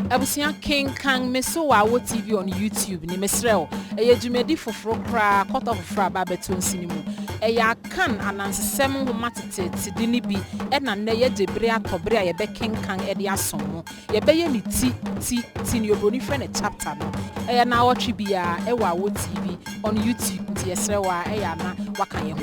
Abusia Kenkan meso wa wo TV on YouTube ni mesrel eye dwumedi foforo kra kota foforo aba beto nsinimu eye akan anansesem homa tetete di ni bi e na na ye jebre atobere aye be Kenkan e de asomo ye be ye ni ti ni oboni frɛ ne chapter no eye na watch bia e wa wo TV on YouTube nti yesrewa eye na waka ye ho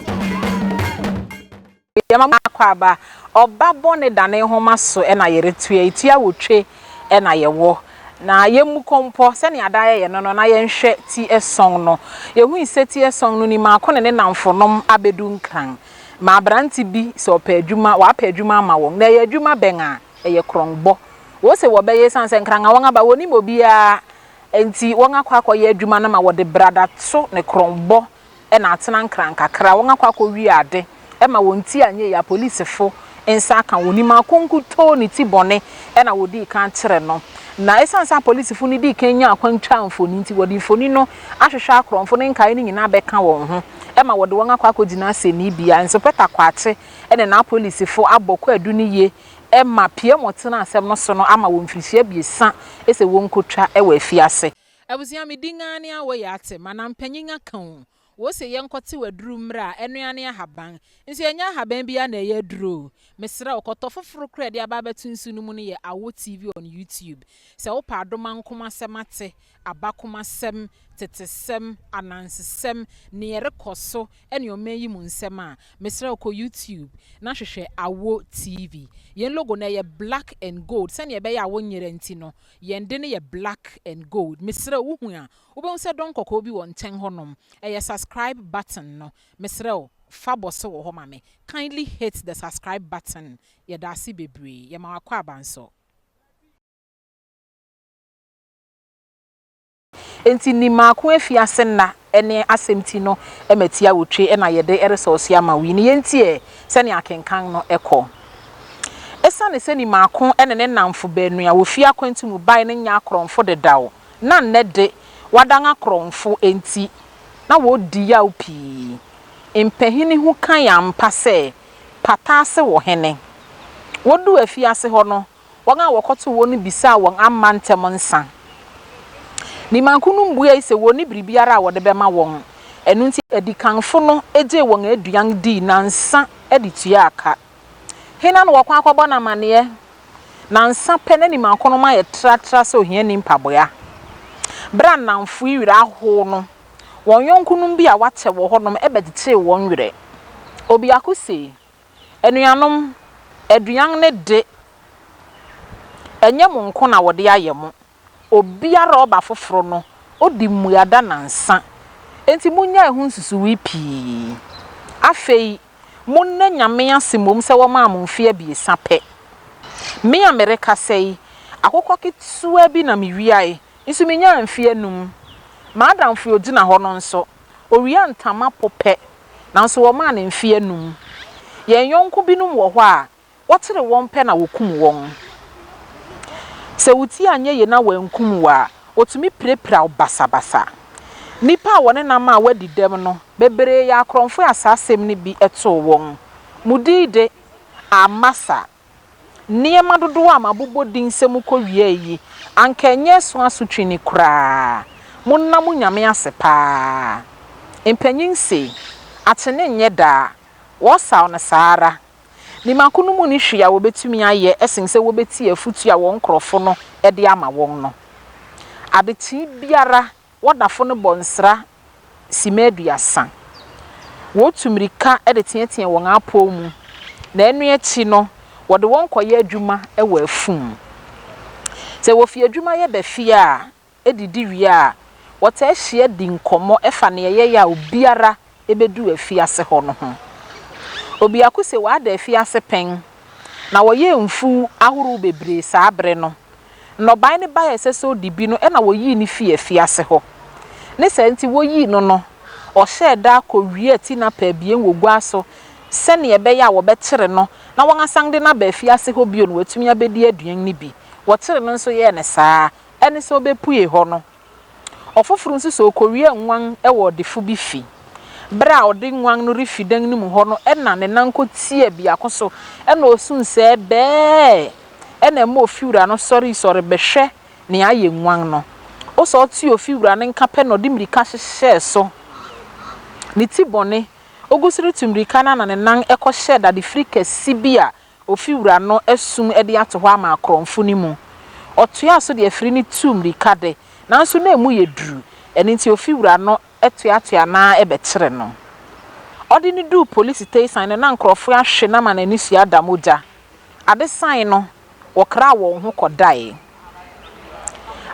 yama kwa aba Oba Bone Dane homa so e na yeretua etua wotwe e na yewo na yemu kompo se ne adaye ye no na yenhwe ti esong no yehu ise ti esong no ni ma akone ne namfonom abedu nkran ma abranti bi se opa adwuma wa pa adwuma ama won na ye adwuma ben a ye krongbo wo se wo be ye sanse nkran a won aba woni mobia enti won akwa ye adwuma na ma wo de brada to ne krongbo e na atena nkran kakra won akwa wi ade e ma won ti anye ya police fo ensa kan woni ma konkuto ni ti bone e na wodi kan kire no na esansa police fo ni di kenya akwantwa mfoni nti wodi mfoni no ahwehwe akromfo ne nkae ni nyina beka won ho e ma wodi won akwa akogina aseni bia enso peta kwate e na police fo abokọ adu ni ye e ma pie motena asem no so no ama won firihia biesa ese won kotwa e wa afiase abusia me dingane a wo ya ate mana mpanyinga kan wo se yenkote waduru mra enuane ahaban nso yenya ahaban bia na ye duro mesra okoto foforo kra de aba betunsu no mu ne ye Awo TV on YouTube se wo pa adoma nkoma semate abakoma sem tetesem anansesem ne ye rekoso ene o meyi mu nsem a mesra ko YouTube na hwehwe Awo TV yen logo na ye black and gold se ne be ya wo nyere nti no yen de ne ye black and gold mesra wo hu a wo be se don kokko bi won ten honom eye subscribe button no mesra Fabose wo ho mame kindly hit the subscribe button ye da si bebre ye ma akwa abanso enti ni ma ko afiase na ene asemti no ematia wotwe e na ye de resource ama wi ni yentie se ne akenkan no ekọ esa ne se ni ma ko ene ne namfo banu a wo fi akwantu mu bai ne nya akromfo de dawo na ne de wadan akromfo enti na wo di ya opi empehini hu kan ya mpa se patase wo hene wodu afiase ho no won a wokoto woni bisa won amantem nsa ni mankunu mbuya ise woni bribiara wode bema won enu nti edikanfo no eje won aduan di nansa editua aka hena no wakwa akọbọ na mane nansa pene ni mankono ma ye tratra se ohia ni mpaboya bra namfo iwira ho no won yonkunum bi a wate wo honom ebedete won were obi akuse enuanom aduan ne de enye mo nko na wode ayemo obiara oba foforo no odi muada nansa enti munya ehu nsusu wi pii afei munna nyame asemom se wo ma amomfe abiesa pe me America sei akokọ ketua bi na mewiae nso menya amfe anum madam fi ogina ho no nso owia ntama pope nanso wo ma na mfe anum yen yonko binum wo ho a wotere won pe na wokum won se wuti anye ye na wankum wa otumi prepra basabasa nipa wone na ma wadi dem no bebere ya akromfo asasem ni bi eto won mudide amasa niema dodo amabobo dinsem ko wie yi ankenye so asotwi ni kura munna munyame asepa empanyinse atene nye da wosaw na sara ni makunu mu ni hwia wo betumi aye esense wo beti afutu a won krofo no e de ama won no adeti biara wodafo no bonsra simeduasa wo tumirika e de tietie won apo mu na enu echi no wode won koye adwuma e wa afum se wo fi adwuma ye ba fie a edidi wie a wota ahia di nkomo efa ne ye ya obiara ebedu afiase ho no ho obi akuse wa da afiase pen na wo ye mfu ahuru bebre sa abre no no ban ne ba yesese odibi no e na wo yi ni fie afiase ho ne senti wo yi no no o sheda ko wie ti na pa bie wogwa so se ne ebe ya wo betere no na won asangde na ba afiase ho bio no watumi abedi aduan ni bi wo tere no nso ye ne saa ene so bepue ho no ofoforo nso so kowie nwan e wo defo bi fi bra odi nwan no refidan ni mu ho no e na ne nanko tie bia koso e na osunse be e na mo fiura no sorry behwe ne aye nwan no o so ti ofi wura ne nka pe no de mirika hye so ne ti bone ogusiri tumrika na ne nan ekọ hye da de frika sibia ofi wura no asum e de ato ho ama akromfo ni mu otoa so de afiri ni tumrika de nanso na emu ye duru eni nti ofi wura no etoa na ebe kire no odi ni du police station na nkrofo ahwe na ma na ni sua damoja ade sign no wokra wo ho kodai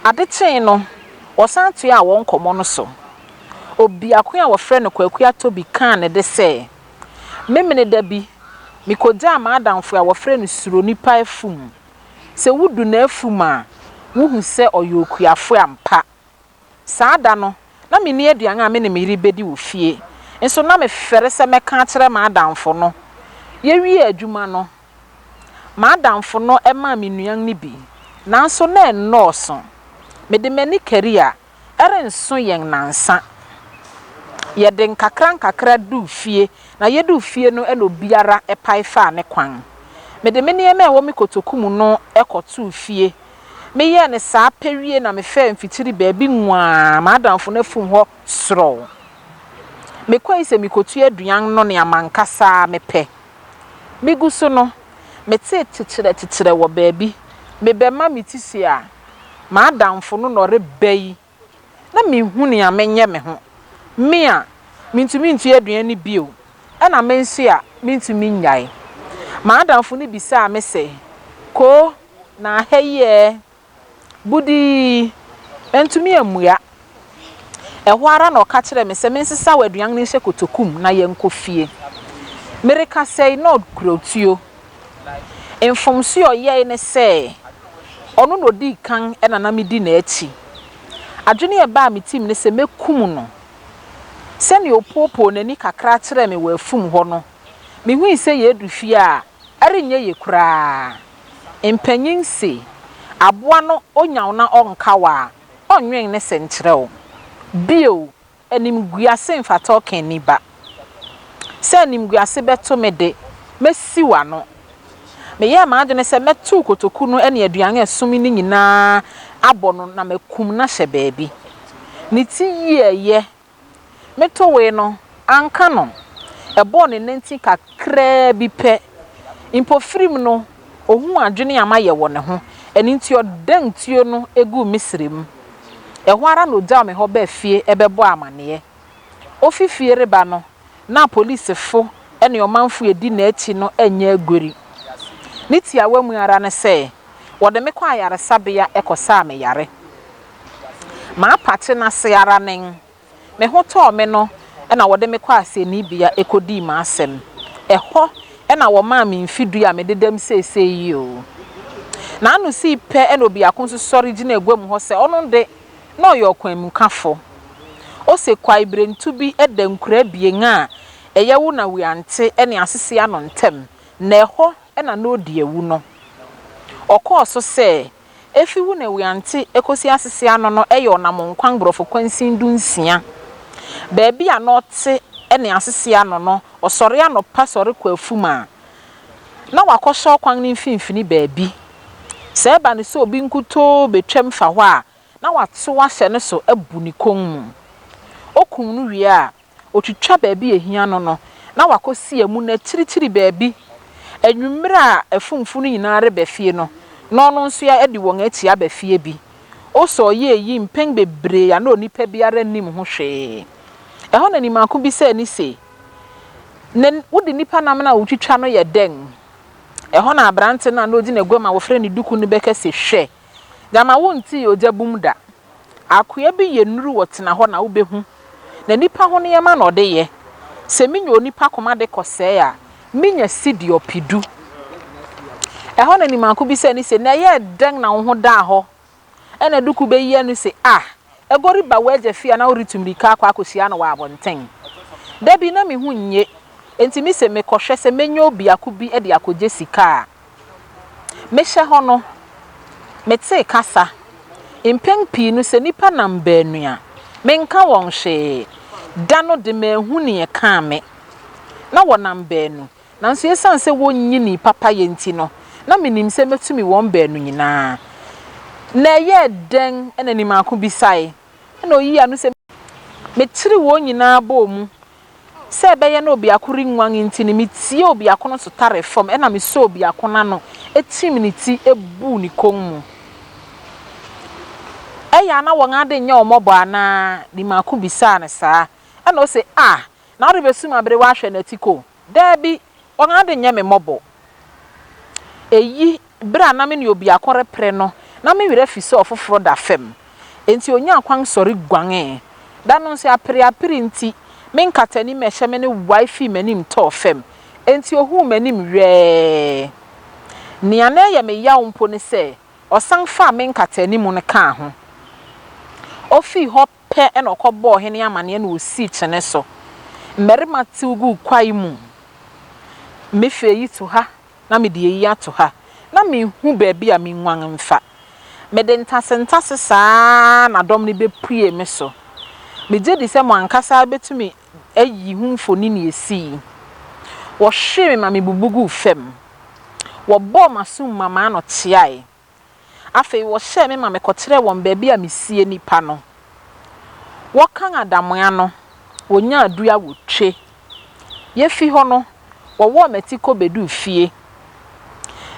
ade chen no wosan to a won komo no so obi akwa wo frɛ no kwakua tobi kan ne de sɛ memene da bi mikoja ma adamfo a wo frɛ no suro nipa afum sɛ wudu na afum a wuhu sɛ oyokuafo ampa saada no na me ni aduan a me ne meri bedi wo fie nso na me fere sɛ meka kyerɛ ma adamfo no ye wi adwuma no ma adamfo no ema me nuan ni bi nanso na ennɔɔso me de mani career erenso yen nansa ye den kakra du fie na ye du fie no eno biara epai fa ne kwan me de mani ema ewo me kotokum no ekotu fie me ye ne saa pewie na me fa mfitiri baabi nwa ma adamfo na fum ho soro me kwai se me kotu aduan no ne amankasa me pe me guso no me tetere wo baabi me be ma mitisi a ma adamfo no no rebai na me hu ne amenye me ho me a mintumi ntu aduan ni bio na mensu a mintumi nyai ma adamfo no bisa me se ko na heye budi entumi amua ɛho ara na ɔka kyerɛ me sɛ mensesa waduan ne hye kotokum na yɛnkɔ fie mereka sɛ no kurotuo infomsu ɔyɛ ne sɛ ɔno no di kan ɛna na medi na achi adwene ɛba me tim ne sɛ mekum no sɛ ne opopo nani kakra kyerɛ me wɔ afum hɔ no me hu sɛ yɛ du fie a ɛrenyɛ yɛ kura empanyin se aboa no onyaw na ɔnka wa ɔnwen ne senkyerɛw bio animguase mfata ɔkani ba sɛ animguase beto me de mesi wa no me yɛ ma adwene sɛ metu kotoku no ɛne aduan ɛsom ni nyinaa abɔ no na makum na hyɛ baabi ne ti yeye meto we no anka no ɛbɔ ne nenti kakra bi pɛ impofrim no ohun adwene ama yɛ wɔ ne ho ɛni nti ɔdan tuo no egu misrem ɛho ara no da me ho ba fie ɛbɛbɔ amane ofifie reba no na police fo ɛne ɔmanfo edi na achi no anya agori ne tia wamu ara ne sɛ wɔde me kwa yare sabea ɛkɔsa me yare ma apate na se ara nen me ho tɔ me no ɛna wɔde me kwa aseni bia ekodi ma asɛm ɛhɔ ɛna wɔ ma me mfidu a me dedam sese yi o na anu si pɛ ɛna obi akonso sɔre gina egwam hɔ sɛ ɔno de na ɔyɛ ɔkwanmukafo o se kwa ibrentu bi ɛda nkura bien a ɛyɛ wo na wiante ɛne asese ano ntem na ɛhɔ ɛna na odi ewu no ɔkɔɔ so sɛ efi wo na wiante ekosi asese ano no ɛyɛ ɔnam nkwan brɔfo kwansin dunsia baabi a na ɔte ɛne asese ano no ɔsɔre ano pa sɔre kwa afuma na wakɔhyɛ kwan ne mfimfini baabi sɛ ba ne sɛ obi nkuto betwam fa hɔ a na wato ahyɛ ne so abu ne kon mu okum no wie a otwitwa baabi ehia no no na wakɔsi emu na tiritiri baabi anwummerɛ a afumfu no nyinaa reba fie no na ɔno nso ya edi wɔn atia ba fie bi o so ye yi mpeng bebree ya na onipa biara nim ho hwee ɛhɔ na nimako bi sɛ ni se ne wodi nipa nam na wotwitwa no yɛ den ɛhɔ na abrante na odi na egwama wo frɛ ne duku ne bɛka se hwɛ gama wonti ogya bum da akoya bi ye nuru wotena hɔ na wobehu na nipa ho ne yema na ɔde ye se minya onipa koma de kɔsɛe a minya sidi opidu ɛhɔ na nimako bi sɛ ni se na ye den na wo ho da hɔ ɛna duku be yi anu se egori ba waje fia na oritumrika akwa akosia na wa abonten da bi na me hu nye enti mi se me kɔhwɛ se menyo obi akobi e de akogye sika me hye hɔ no mete kasa impeng pi no se nipa nam baanu a menka won hwe da no de mahu ne ka me na wonam baanu na nso yesan se wonyi ni papa yenti no na menim se metumi won baanu nyinaa na ye den ena ni maako bisae na oyi anu se metiri wo nyina ba mu se beye na obi akori nwan nti ni metie obi akono so tare fam ena me so obi akona no etim ni ti ebu ni konmu eya na won ade nya omobo ana ni maako bisa ne saa ena o se na ori besu ma bere wa hwe na tiko da bi won ade nya me mobo eyi bra na me ni obi akore pre no na me were fi so ofoforo da fam enti onya Akan Story guan da no se apre nti me nkatani me hye me ne wifi manim to fam enti ohu manim we ni ana ya me ya umpo ne se osan fa me nkatani mu ne ka ho ofi ho pe e no kobo hene amane na osi chene so mmerima tiugu kwai mu me fe yi to ha na me de yi ato ha na me hu baabi a me nwan mfa me de ntase saa na dom ne be prie me so me je di se mo ankasa betumi ayi hu mfoni ne esi wo hwe me ma me bubugu fam wo bo masum mama no tiae afei wo hye me ma me kotere won baabi a me sie nipa no wo kan adamoa no wonya adua wo twe ye fi ho no wo wo matiko bedu fie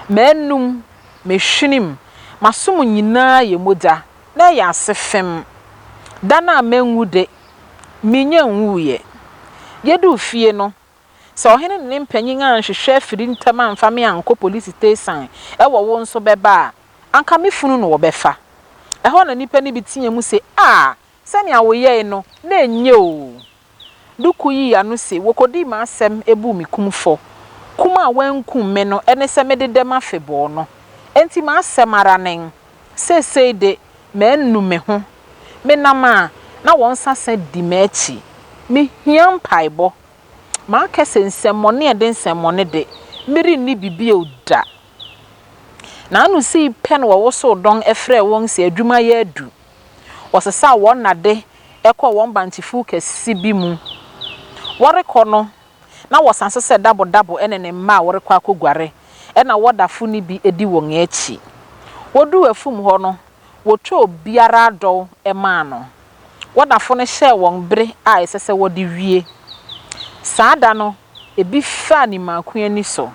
menum mehwinim masum nyina ye moja na ya asefem dana menwu de minya nwuye yedu fie no so ohene ne mpanyin anhwehwe afiri ntama amfa me anko police station e wo wo nso beba anka mefunu no wo befa eho na nipa ni bitinye mu se sani awoye no na enye o duku yi anu se wokodi ma asem ebu mi kumfo kuma wankum me no ene se me dedem afebo no enti ma asem ara nen sesei de mennu me ho me nama na won sasa di mechi me hiam paibo ma kese nsemmone e de nsemmone de miri ni bibie oda na anu si pen wo so don efre won se adwuma ye adu osesa won nade ekọ won bantifu kesi bi mu worikọ no na wosanse se dabo enene ma worikọ akogware ena wodafo ni bi edi won echi wodu afum ho no wotwo biara do ema no wodafo no hye won bere a esese wodi wie saada no ebi fa ni maakun ani so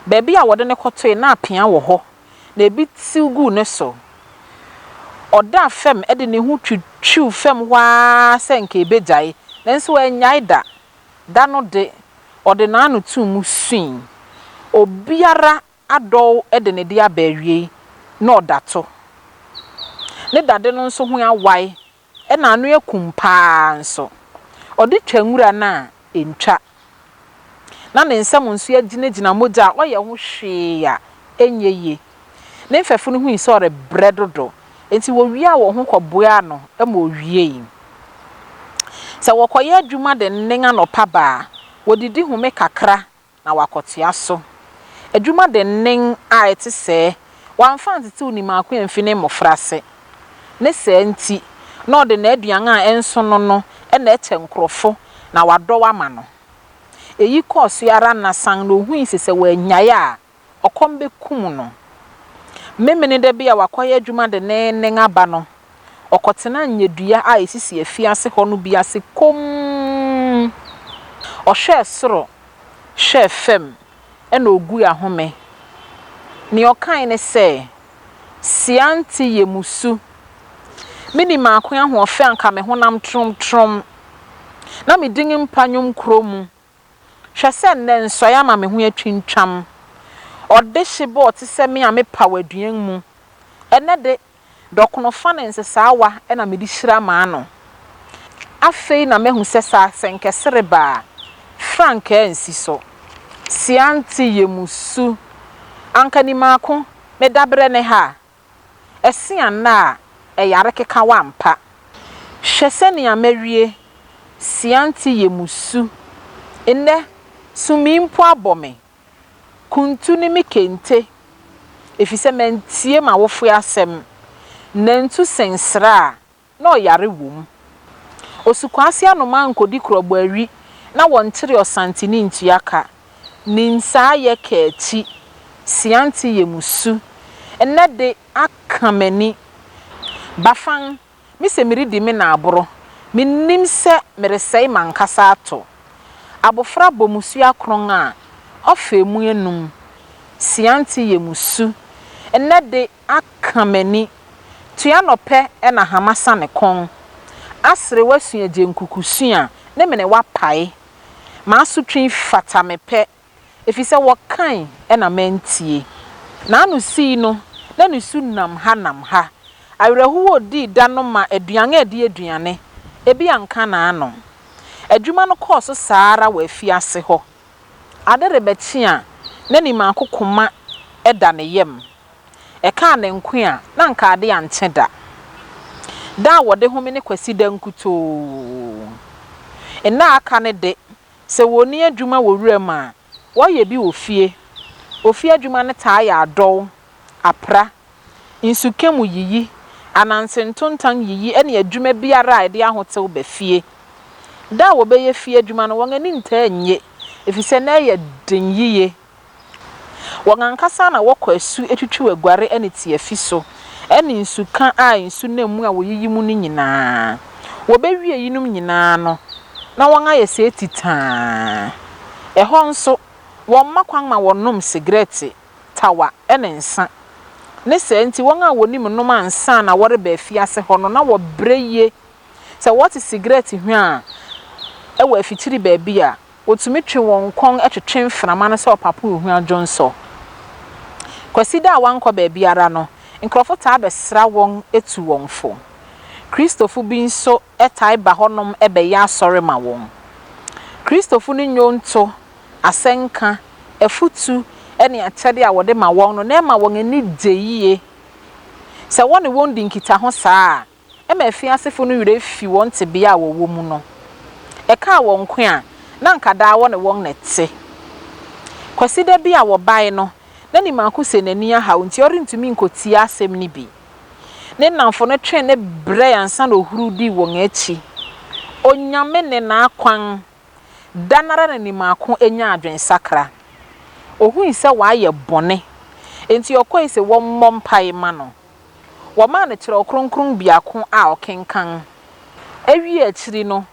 bebi a wode ne kotoe na apia wo ho na ebi tiugu ne so oda fem ede ne hu twitwu fem wa senke ebejai nenso enyai da no de ode na anu tu mu swin obiara adol ede ne dia bawie na odato ne dade no nso hu awai e na anu ekumpa nso ode twanwura na entwa na ne nsam nso agina moja oye ho hwe ya enyeye ne mfefo no hu isore bredodo enti wo wi a wo ho koboa no e ma owie yi se wo koye adwuma de nnenga no paba wodidi home kakra na wakotia so adwuma de nnen a ete se wamfa ntete uni maako emfine mofrase ne se nti na ode na aduan a enso no e na eche nkrofo na wadọ wama no eyi koso yara na san no hu isese wanyaye a okombe kum no memene de bia wakoye adwuma de nnen aba no okotena nyedua a esisi afiase ho no biase kom ohwe soro hwe fem ena ogu ahome ni okan ne se sianti yemusu mini maako aho ofe anka me honam trom na me dingin mpanyum kromu hwese ne nsoya ma me ho atwintwam ode hye te se me amepa waduan mu ene de dokono fa ne nsesawa ena me di hira ma no afei na mehu sesa senkesere ba frank ensi so sianti yemusu anka ni maako me dabre ne ha esian na yare keka wampa hwese ne amawie sianti yemusu enne sumimpo abome kuntu ni mi kente efise mentie ma wofu asem nantu sensra na oyare wom osukwase anoma nkodi krobo awi na wontire osantini ntuaka ninsa ye kachi sianti yemusu enne de akamani bafan mi se miridi me na aboro minnim se meresei mankasa ato abofra bomusu akron a ofa emu enum sianti yemusu enne de akamani tua nope na hamasa ne kon asre wasu agye nkukusu a ne mene wapae maaso twin fata mepe efise wokan na mantie na anu si no na nusu nam ha awrehuwo di danoma aduane adi aduane ebi anka na ano adwuma no course saara wa afiase ho adere bechi a na ni makokoma eda ne yem eka na nku a na nka ade anche da wode home ne kwasi da nkuto ena aka ne de se woni adwuma wowura ma wo ye bi ofie adwuma ne taa ya adol apra insukemu yiyi anansentontan yiyi ene adwuma biara ede ahotew ba fie da wo be ye fie adwuma no won ani ntaa nye efise na ye den yiye won ankasa na wokɔ asu etwitwi agware ene tie fi so ene insuka a insu na mu a woyiyi mu ni nyinaa wo be wie yinum nyinaa no na won aye se titaa ɛhɔ nso won makwan ma wonom cigarette tawa ene nsa ne senti won a wonim nom ansa na wore ba afiase hɔ no na wo breye se what cigarette hwe a ɛwɔ afitiri ba bia otumi twe won kon etwetwe mframa no se opapa ohu adwonso kwasi da wankɔ ba biara no nkrofo taa besra won etu won fo Christopher bi nso etai ba honom ebe ya asɔre ma won Christopher ni nyonto asenka efutu ene atade a wode ma won no na ma won ani deyie se won won di nkita ho saa e ma afiasefo no wure fi won tebea a wowo mu no e ka won ko a na nkada won nete kwasi da bi a wo bai no na ni makuse nani aha nti orintumi nkoti asem ni bi ne namfo no twen ne bre ansa na ohuru di won achi onyame ne na akwan danara na ni mako enya adwen sakra ohu ise wa ye bone enti okoi se wo mmompai ma no wo ma ne kire okronkron biako a okenkan awie akiri no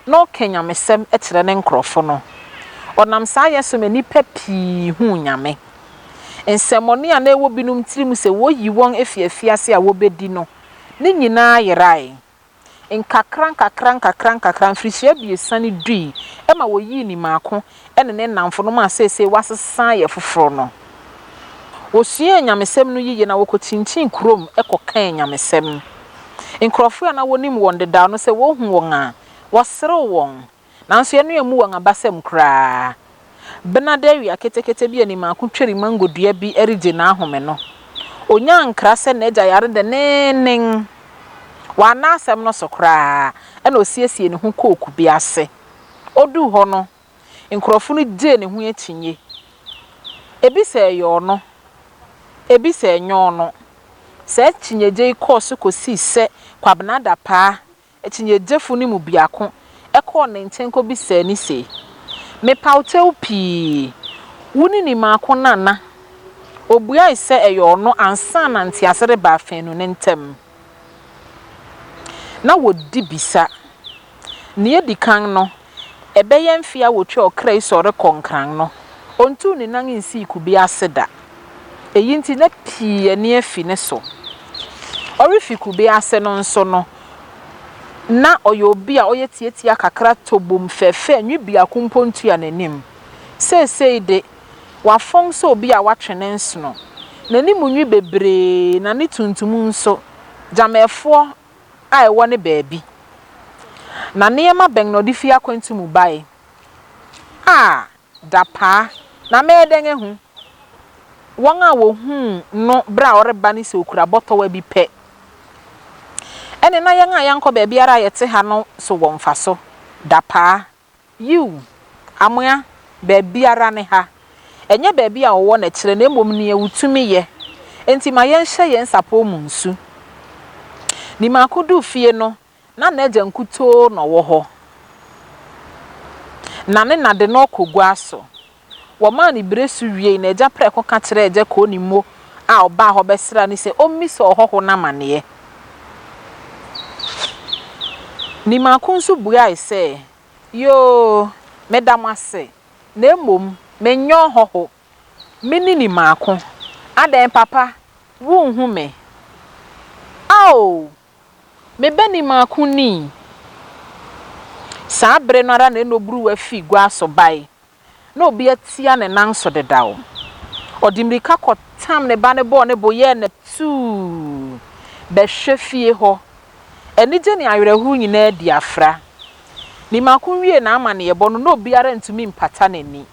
no kenyamesem ekire ne nkrofo no onam saa yeso mani papi hu nyame ensemoni a na ewo binum tirim se wo yi won efiafiase a wo bedi no ne nyina yerai nkakran frisia biesa ne dui ema wo yi ni maako ene ne namfo no ma sese wasesa ye foforo no osua nyamesem no yiye na wokochinchin krom ekokan nyamesem nkrofo na wonim won deda no se wo hu won a wasere won nanso ye no emu won abasem kraa benadewi aketekete bi ani maako tweri mangodua bi erige na ahome no onya nkra se na eja yare de nenen wana asem no sokra ena osiesie ne hu koku bi ase odu ho no nkrofo no je ne hu etinye ebi se yo no ebi se enyo no se tinyeje course kosi se kwabnada pa etinyejefu ni mu biako ekọ ne ntenko bi se ni se me pauteu pi wuni ni maako nana obua ise eyo no ansa na ntiasere ba afenu ne ntem na wodi bisa ne edikan no ebeye mfia wotwe okra isore konkran no ontu ni nan nsi kubi aseda eyinti na pi ani afi ne so orifi kubi ase no nso no na oyobi a oye tietia kakra tobom fefe nwibia kumpontu ya nanim sesei de wafon so obi a watwene nso no nanim nwi bebre na ne tuntum nso jamefo a ewo ne baabi na neema ben no difi akwantum bai dapa na meden ehu won a wo hu no bra oreba ni se okura botto wa bi pe ene na yan a yanko ba biara yete ha no so wonfa so dapa you amoa ba biara ne ha enye ba bia wo na kire na emom ne ewutumi ye enti ma yen hye yen sapo mu nsu ni makodu fie no na eja nkuto no wo ho na ne na de no kogwa so wo ma ni bresu wie na eja preko ka kire eja ko ni mo a oba ho besra ni se ommi so hoho na mane ni maako nso bua ise yo medam ase na emom menyo hoho mini ni maako adan papa wo hu me ao me bani maako ni sabre no ara na enobru wa fi gwa so bai na obi atia ne nan so dedawo odimrika kotam ne ba ne bo ne boye ne tu be hwefie ho enije ne awerehuru nyina di afra ni maako wie na ama ne yebo no obi ara ntumi mpata nani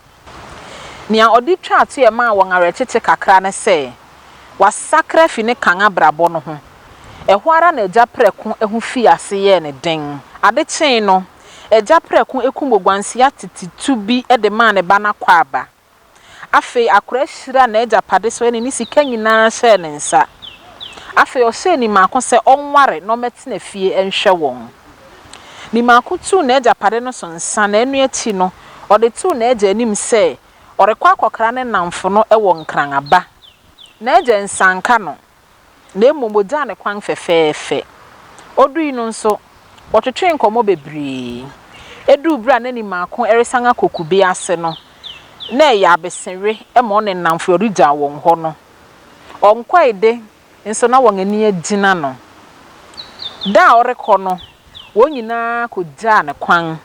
nia odi twa ato e ma won awerechete kakra ne se wasakra fi ne kan abrabo no ho eho ara na eja preko ehu fi ase ye ne den ade chen no eja preko ekumogwansi atititu bi de ma ne ba na kwa aba afi akura hira na eja pade so ne ni sika nyina hye ne nsa afi o se ni maako se onware no metena fie enhwe won ni maako tu na eja pade no so nsa na enu achi no ode tu na eja anim se orekwa akokra ne namfo no ewo nkran aba na eja nsanka no na emomoja ne kwan fefeefe odui no nso wotwetwe nkomo bebree edu bra na ni maako eresanga kokube ase no na ya besenwe ema one namfo orija won ho no onkwaide nso na won ani agina no da oreko no wonyina koja ne kwan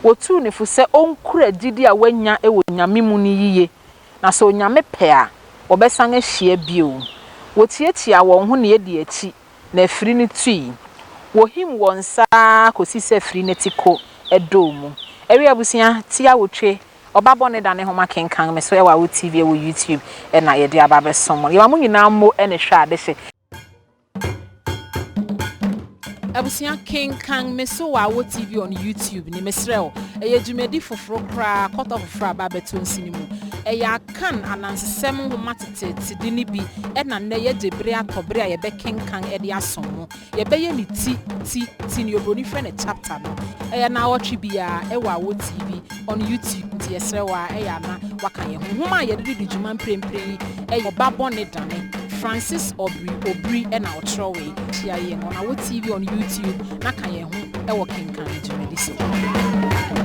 wotu ne fu se onkura gidi a wanya ewo nyame mu ni yiye na so nyame pe a obesanga hia bio wotietia won ho ne edi achi na afiri ne tui wohim won sa kosi se afiri ne tiko edomu ewi abusia tia wotwe Oba Bone Dane homa Kenkan me so e wa wo TV e wo YouTube e na ye de aba be somo ye ma nyina mo e ne hwa ade se abusia Kenkan me so wa wo TV on YouTube ni mesrel e ye dwumedi foforo kra kota foforo aba beto nsini mu e ya Akan anansesem homa tete di ni bi e na ne ye jebre atobre a ye be Kenkan e de asomo ye be ye ni ti ni obroni fre ne chapter no e ya na watch bia e wa wo TV on YouTube ti yesrewa e ya na waka ye homa ye de dwuma mprempren e Oba Bone Dane Francis Aubrey Obiri e na otrowe tia ye on our TV on YouTube na kan ye ho e wo Kenkan dwumedi so